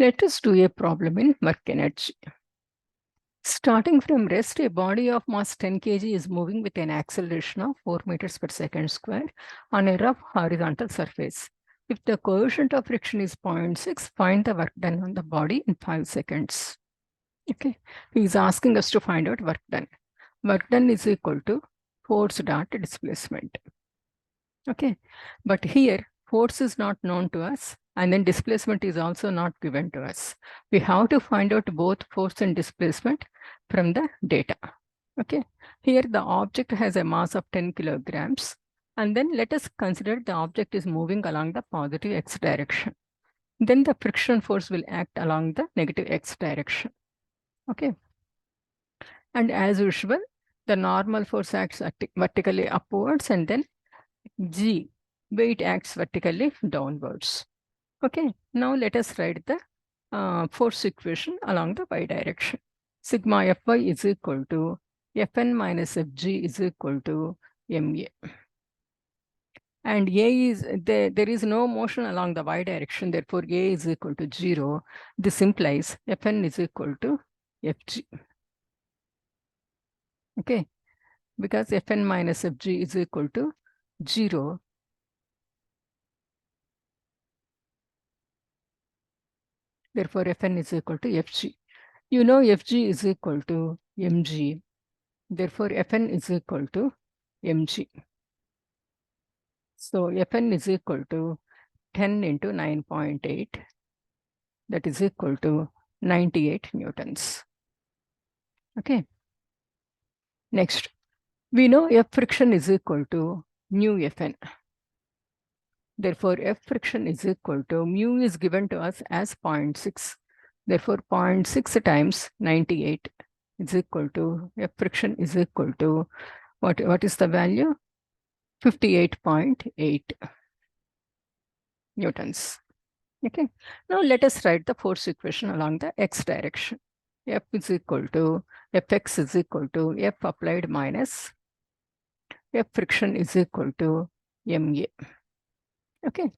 Let us do a problem in work energy. Starting from rest, a body of mass 10 kg is moving with an acceleration of 4 meters per second square on a rough horizontal surface. If the coefficient of friction is 0.6, find the work done on the body in 5 seconds. Okay, he is asking us to find out work done. Work done is equal to force dot displacement. Okay, but here force is not known to us, and then displacement is also not given to us. We have to find out both force and displacement from the data. Okay, here the object has a mass of 10 kilograms, and then let us consider the object is moving along the positive x direction. Then the friction force will act along the negative x direction. Okay, and as usual, the normal force acts vertically upwards, and then G, weight acts vertically downwards. Okay, now let us write the force equation along the y direction. Sigma Fy is equal to Fn minus Fg is equal to Ma. And A is, there is no motion along the y direction, therefore A is equal to 0. This implies Fn is equal to Fg. Okay, because Fn minus Fg is equal to 0, therefore Fn is equal to Fg. You know Fg is equal to mg. Therefore, Fn is equal to mg. So Fn is equal to 10 into 9.8. That is equal to 98 newtons. Okay. Next, we know F friction is equal to mu Fn. Therefore, F friction is equal to mu is given to us as 0.6. Therefore, 0.6 times 98 is equal to F friction is equal to what is the value? 58.8 newtons. Okay. Now let us write the force equation along the x direction. F is equal to Fx is equal to F applied minus F friction is equal to Ma. Okay.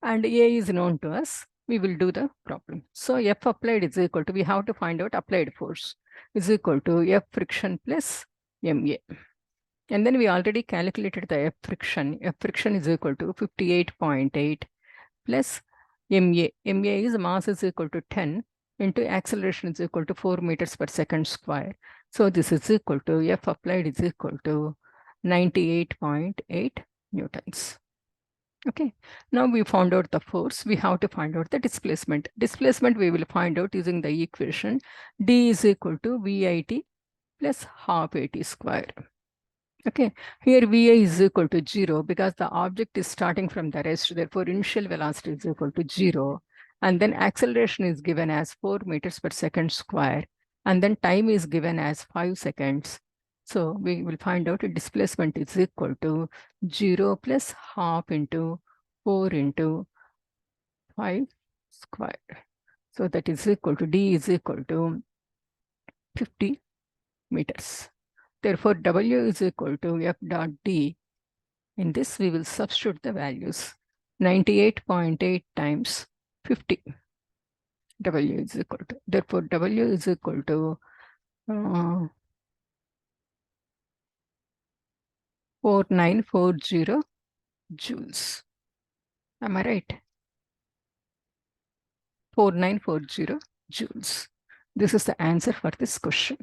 And A is known to us. We will do the problem. So F applied is equal to, we have to find out applied force, is equal to F friction plus Ma. And then we already calculated the F friction. F friction is equal to 58.8 plus Ma. Ma is mass is equal to 10 into acceleration is equal to 4 meters per second square. So this is equal to F applied is equal to 98.8 newtons. Okay, now we found out the force. We have to find out the displacement. Displacement we will find out using the equation D is equal to VIT plus half AT square. Okay, here VA is equal to 0 because the object is starting from the rest. Therefore, initial velocity is equal to 0. And then acceleration is given as 4 meters per second square. And then time is given as 5 seconds. So we will find out displacement is equal to 0 plus half into 4 into 5 square. So that is equal to D is equal to 50 meters. Therefore, W is equal to F dot D. In this, we will substitute the values. 98.8 times 50. W is equal to, therefore, W is equal to 4940 joules. Am I right? 4940 joules. This is the answer for this question.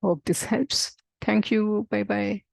Hope this helps. Thank you. Bye-bye.